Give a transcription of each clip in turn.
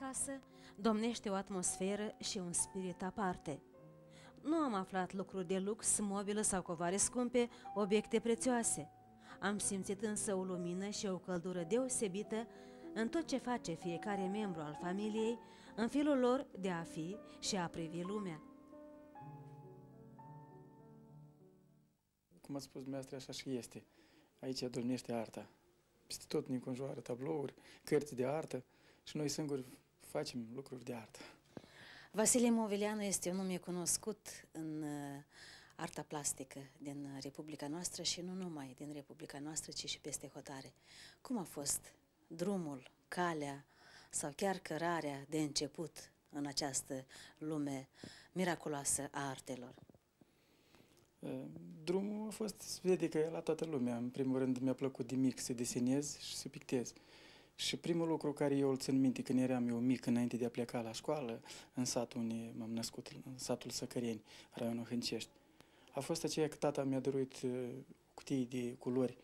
casă domnește o atmosferă și un spirit aparte. Nu am aflat lucruri de lux, mobilă sau covare scumpe, obiecte prețioase. Am simțit însă o lumină și o căldură deosebită în tot ce face fiecare membru al familiei, în felul lor de a fi și a privi lumea. Cum ați spus dumneavoastră, așa și este. Aici domnește arta. Peste tot ne înconjoară tablouri, cărți de artă și noi singuri facem lucruri de artă. Vasile Movilianu este un nume cunoscut în arta plastică din Republica noastră și nu numai din Republica noastră, ci și peste hotare. Cum a fost drumul, calea sau chiar cărarea de început în această lume miraculoasă a artelor? Drumul a fost, se vede că e la toată lumea. În primul rând mi-a plăcut de mic să desenez și să pictez. Și primul lucru care eu îl țin minte când eram eu mic, înainte de a pleca la școală, în satul unde m-am născut, în satul Săcăreni, raionul Hâncești, a fost aceea că tata mi-a dăruit cutii de culori,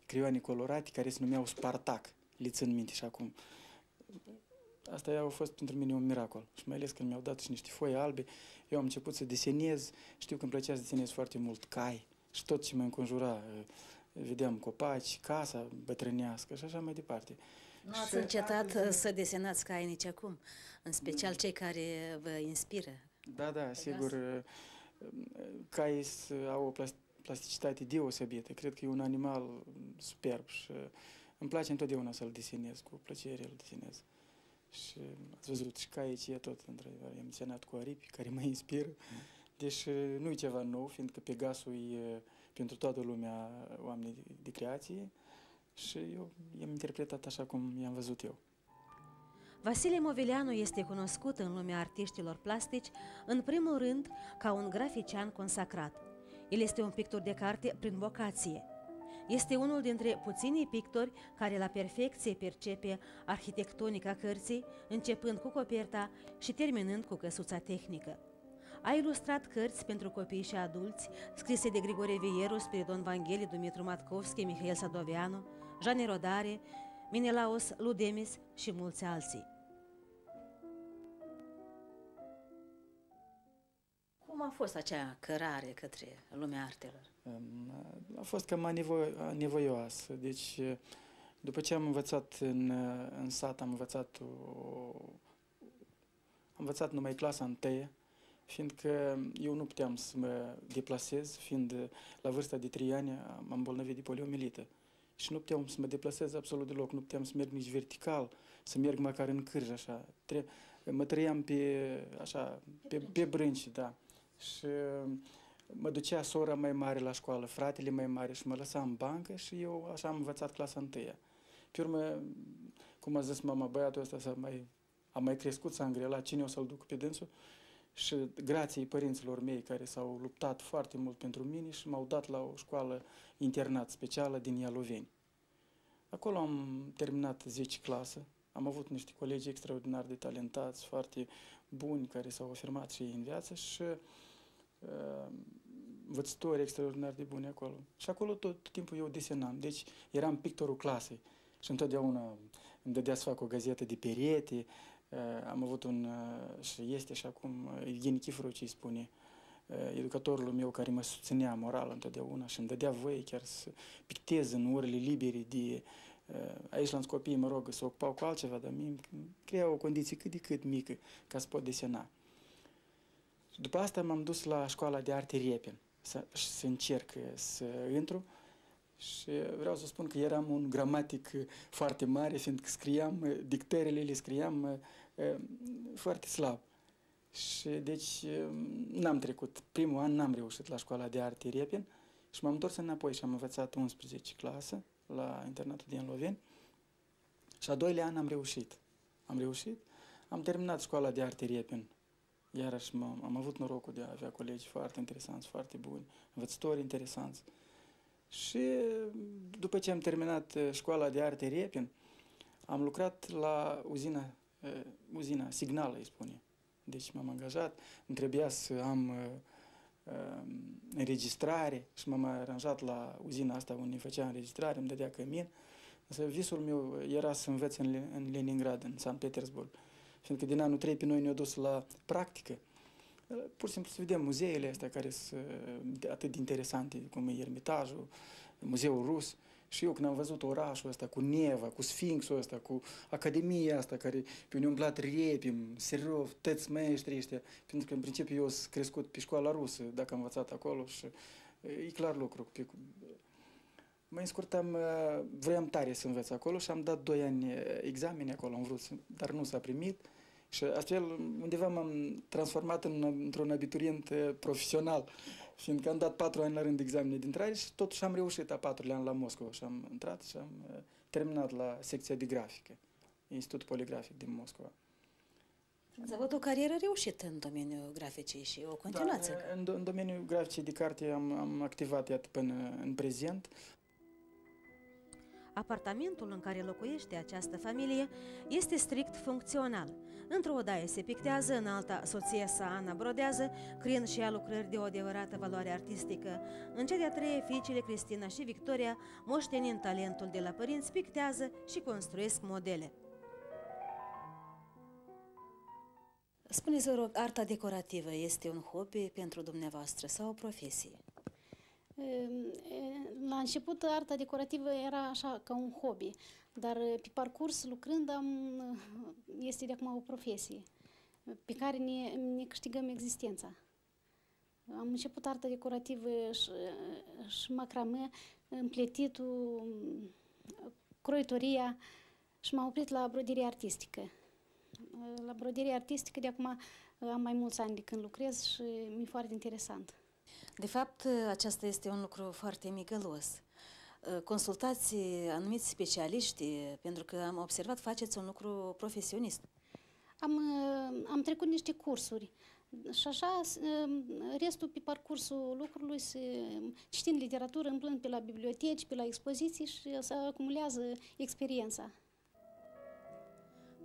creioane colorate, care se numeau Spartac, le țin minte și acum. Asta a fost pentru mine un miracol și mai ales când mi-au dat și niște foi albe, eu am început să desenez, știu că îmi plăcea să desenez foarte mult cai și tot ce mă înconjura, vedeam copaci, casa bătrânească și așa mai departe. Nu ați încetat să desenați cai nici acum, în special cei care vă inspiră? Da, sigur, caii au o plasticitate deosebită, cred că e un animal superb și îmi place întotdeauna să-l desenez, cu plăcere îl desenez. Și ați văzut și caii tot, într-adevăr, i-am desenat cu aripi care mă inspiră. Deci nu e ceva nou, fiindcă Pegasul e pentru toată lumea oameni de creație și eu i-am interpretat așa cum i-am văzut eu. Vasile Movilianu este cunoscut în lumea artiștilor plastici, în primul rând, ca un grafician consacrat. El este un pictor de carte prin vocație. Este unul dintre puținii pictori care la perfecție percepe arhitectonica cărții, începând cu coperta și terminând cu căsuța tehnică. A ilustrat cărți pentru copii și adulți, scrise de Grigore Vieru, Spiridon Vangheli, Dumitru Matkovski, Mihail Sadoveanu, Jane Rodare, Menelaos Ludemis și mulți alții. Cum a fost acea cărare către lumea artelor? A fost cam nevoioasă. Deci, după ce am învățat în sat, am învățat numai clasa 1, fiindcă eu nu puteam să mă deplasez, fiind la vârsta de 3 ani am îmbolnăvit de poliomielită. Și nu puteam să mă deplasez absolut deloc, nu puteam să merg nici vertical, să merg măcar în cârj, așa. Mă trăiam pe brânci, da. Și mă ducea sora mai mare la școală, fratele mai mare și mă lăsa în bancă și eu așa am învățat clasa 1. Pe urmă, cum a zis mama, băiatul ăsta a mai crescut, s-a îngrelat, cine o să-l duc pe dânsul? Și grație părinților mei care s-au luptat foarte mult pentru mine și m-au dat la o școală internat specială din Ialoveni. Acolo am terminat 10 clasă, am avut niște colegi extraordinar de talentați, foarte buni, care s-au afirmat și ei în viață și învățători extraordinar de buni acolo. Și acolo tot timpul eu desenam, deci eram pictorul clasei și întotdeauna îmi dădea să fac o gazetă de perete. Am avut și este și acum, Evgeni Chiforu ce îi spune, educatorul meu care mă susținea moral întotdeauna și îmi dădea voie chiar să pictez în orele libere de... Aici la copiii, mă rog, să ocupau cu altceva, dar mie crea o condiție cât de cât mică ca să pot desena. După asta m-am dus la școala de arte Repin să încerc să intru și vreau să spun că eram un gramatic foarte mare, fiindcă scriam, dictările le scriam foarte slab. Și deci n-am trecut. Primul an n-am reușit la școala de arte Repin și m-am întors înapoi și am învățat 11 clasă la internatul din Loveni și a 2-lea an am reușit. Am terminat școala de arte Repin. Iarăși am avut norocul de a avea colegi foarte interesanți, foarte buni, învățători interesanți. Și după ce am terminat școala de arte Repin, am lucrat la uzina Signal, îi spune. Deci m-am angajat, îmi trebuia să am înregistrare și m-am aranjat la uzina asta unde făcea înregistrare, îmi dădea cămin, Însă visul meu era să învăț în Leningrad, în Sankt Petersburg. Fiindcă din anul 3 pe noi ne-au dus la practică. Pur și simplu să vedem muzeele astea care sunt atât de interesante, cum e Ermitajul, Muzeul Rus. Și eu când am văzut orașul ăsta cu Neva, cu Sfinxul ăsta, cu Academia asta care pe unde umblat Repin, Serov, toți maestrii ăștia, pentru că în principiu eu sunt crescut pe școala rusă, dacă am învățat acolo și e clar lucru. Mai scurtam, vreau tare să învăț acolo și am dat 2 ani examene acolo, am vrut, dar nu s-a primit. Și astfel, undeva m-am transformat într-un abiturient profesional, fiindcă am dat 4 ani la rând examene de intrare și totuși am reușit a 4-lea an la Moscova și am intrat și am terminat la secția de grafică, Institutul Poligrafic din Moscova. Ați avut o carieră reușită în domeniul graficii și o continuați. Da, în domeniul graficii de carte am activat, iată, până în prezent. Apartamentul în care locuiește această familie este strict funcțional. Într-o odaie se pictează, în alta soția sa Ana brodează, criind și ea lucrări de o adevărată valoare artistică. În cea de-a treia, fiicele Cristina și Victoria, moștenind talentul de la părinți, pictează și construiesc modele. Spuneți, vă rog, arta decorativă este un hobby pentru dumneavoastră sau o profesie? La început, arta decorativă era așa ca un hobby, dar pe parcurs, lucrând, este de acum o profesie pe care ne câștigăm existența. Am început arta decorativă și macramă, împletitul, croitoria și m-am oprit la broderie artistică. La broderie artistică de acum am mai mulți ani de când lucrez și mi-e foarte interesant. De fapt, aceasta este un lucru foarte migălos. Consultați anumiți specialiști, pentru că am observat, faceți un lucru profesionist. Am trecut niște cursuri și așa, restul pe parcursul lucrului, citind literatură, împlând pe la biblioteci, pe la expoziții și se acumulează experiența.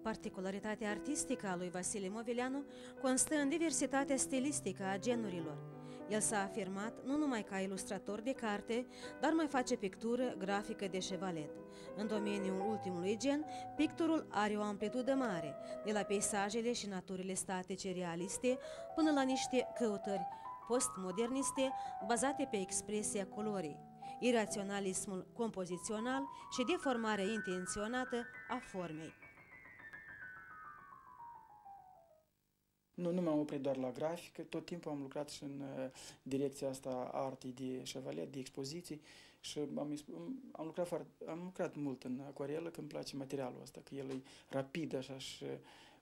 Particularitatea artistică a lui Vasile Movileanu constă în diversitatea stilistică a genurilor. El s-a afirmat nu numai ca ilustrator de carte, dar mai face pictură grafică de șevalet. În domeniul ultimului gen, picturul are o amplitudă mare, de la peisajele și naturile statice realiste până la niște căutări postmoderniste bazate pe expresia colorii, iraționalismul compozițional și deformarea intenționată a formei. Nu m-am oprit doar la grafică, tot timpul am lucrat și în direcția asta a artei de șevalet, de expoziții și am lucrat mult în acuarelă, că îmi place materialul ăsta, că el e rapid așa și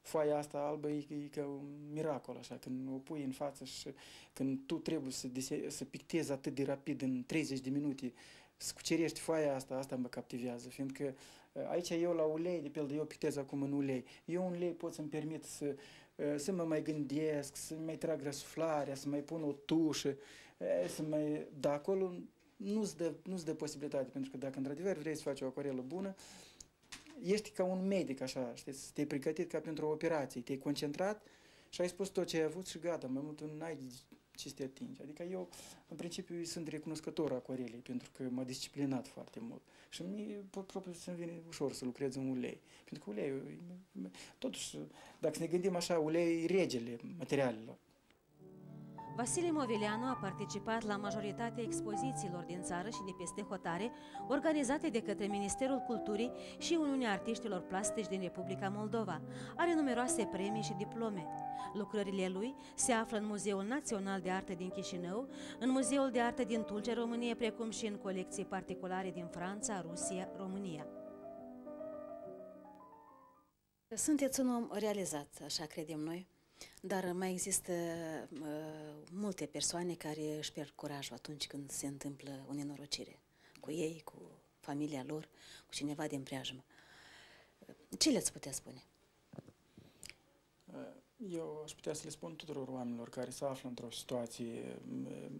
foaia asta albă e ca un miracol așa, când o pui în față și când tu trebuie să pictezi atât de rapid în 30 de minute, să cucerești foaia asta mă captivează, fiindcă aici eu la ulei, de pildă, eu pictez acum în ulei, eu în ulei pot să-mi permit să mă mai gândesc, să mai trag răsuflarea, să mai pun o tușă, dar acolo nu-ți dă posibilitate, pentru că dacă într-adevăr vrei să faci o acuarelă bună, ești ca un medic, așa, știi, te-ai pregătit ca pentru o operație, te-ai concentrat și ai spus tot ce ai avut și gata, mai mult n-ai ce să te atingi. Adică eu, în principiu, sunt recunoscător acuarelei, pentru că m-a disciplinat foarte mult. Și mie, propriu, să-mi vine ușor să lucrez în ulei. Pentru că uleiul, totuși, dacă ne gândim așa, ulei e regele materialelor. Vasile Movileanu a participat la majoritatea expozițiilor din țară și de peste hotare, organizate de către Ministerul Culturii și Uniunea Artiștilor Plastici din Republica Moldova. Are numeroase premii și diplome. Lucrările lui se află în Muzeul Național de Artă din Chișinău, în Muzeul de Artă din Tulcea, România, precum și în colecții particulare din Franța, Rusia, România. Sunteți un om realizat, așa credem noi. Dar mai există multe persoane care își pierd curajul atunci când se întâmplă o nenorocire cu ei, cu familia lor, cu cineva din preajmă. Ce le-ați putea spune? Eu aș putea să le spun tuturor oamenilor care se află într-o situație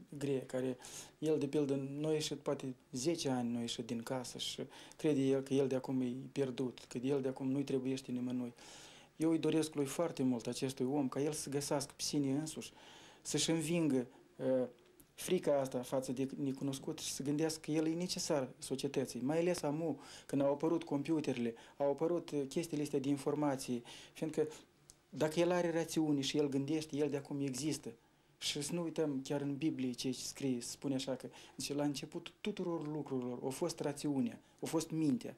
grea, care el, de pildă, nu a ieșit, poate 10 ani nu a ieșit din casă și crede el că el de acum e pierdut, că el de acum nu-i trebuiește nimănui. Eu îi doresc lui foarte mult acestui om, ca el să găsească pe sine însuși, să-și învingă frica asta față de necunoscut și să gândească că el e necesar societății, mai ales amu, când au apărut computerele, au apărut chestiile astea de informații, fiindcă dacă el are rațiune și el gândește, el de acum există. Și să nu uităm, chiar în Biblie ce scrie, spune așa că, zice, la începutul tuturor lucrurilor a fost rațiunea, a fost mintea.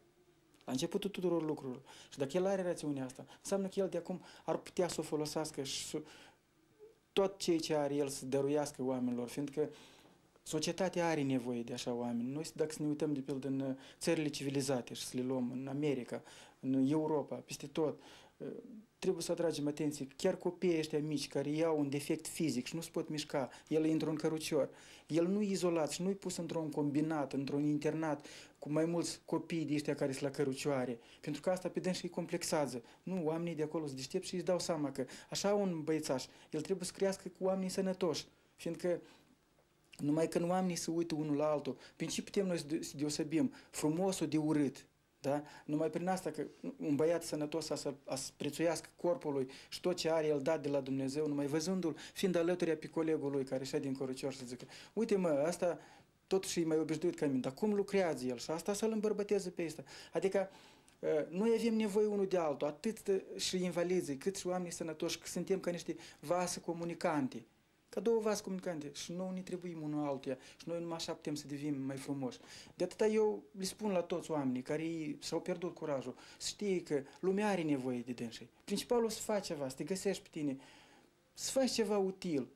La începutul tuturor lucrurilor. Și dacă el are rațiunea asta, înseamnă că el de acum ar putea să o folosească și tot ceea ce are el să dăruiască oamenilor, fiindcă societatea are nevoie de așa oameni. Noi, dacă să ne uităm de pildă în țările civilizate și să le luăm în America, în Europa, peste tot, trebuie să atragem atenție. Chiar copiii ăștia mici care iau un defect fizic și nu se pot mișca, el e într-un cărucior. El nu e izolat și nu e pus într-un combinat, într-un internat cu mai mulți copii de ăștia care sunt la cărucioare. Pentru că asta pe dâns îi complexează. Nu, oamenii de acolo sunt deștepți și își dau seama că așa un băiețaș, el trebuie să crească cu oamenii sănătoși. Fiindcă numai când oamenii se uită unul la altul, prin ce putem noi să deosebim frumosul de urât? Da? Numai prin asta că un băiat sănătos să prețuiască corpul lui și tot ce are el dat de la Dumnezeu, numai văzându-l, fiind alături pe colegul lui care ședea din cărucior și zică, uite mă, asta totuși e mai obișnuit ca mine, dar cum lucrează el? Și asta să-l îmbărbăteze pe ăsta. Adică noi avem nevoie unul de altul, atât și invalizii, cât și oamenii sănătoși, că suntem ca niște vase comunicante. Ca două vase comunicante și nouă ne trebuie unul altuia și noi numai așa putem să devenim mai frumoși. De atâta eu le spun la toți oamenii care s-au pierdut curajul, să știe că lumea are nevoie de dânsii. Principalul să faci ceva, să te găsești pe tine, să faci ceva util.